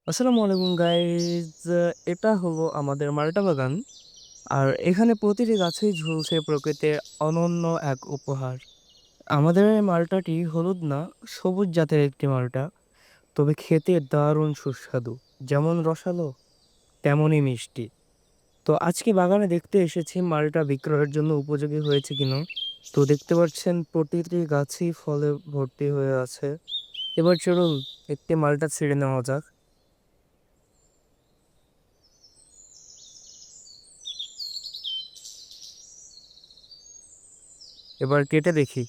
আসসালামু আলাইকুম গাইজ। এটা হলো আমাদের মাল্টা বাগান। আর এখানে প্রতিটি গাছেই ঝুলছে প্রকৃতির অনন্য এক উপহার। আমাদের এই মালটাটি হলুদ না, সবুজ জাতের একটি মালটা, তবে খেতে দারুণ সুস্বাদু। যেমন রসালো তেমনই মিষ্টি। তো আজকে বাগানে দেখতে এসেছি মালটা বিক্রয়ের জন্য উপযোগী হয়েছে কিনা। তো দেখতে পাচ্ছেন প্রতিটি গাছই ফলে ভর্তি হয়ে আছে। এবার চলুন একটি মালটা ছিঁড়ে নেওয়া যাক। এবার কেটে দেখি।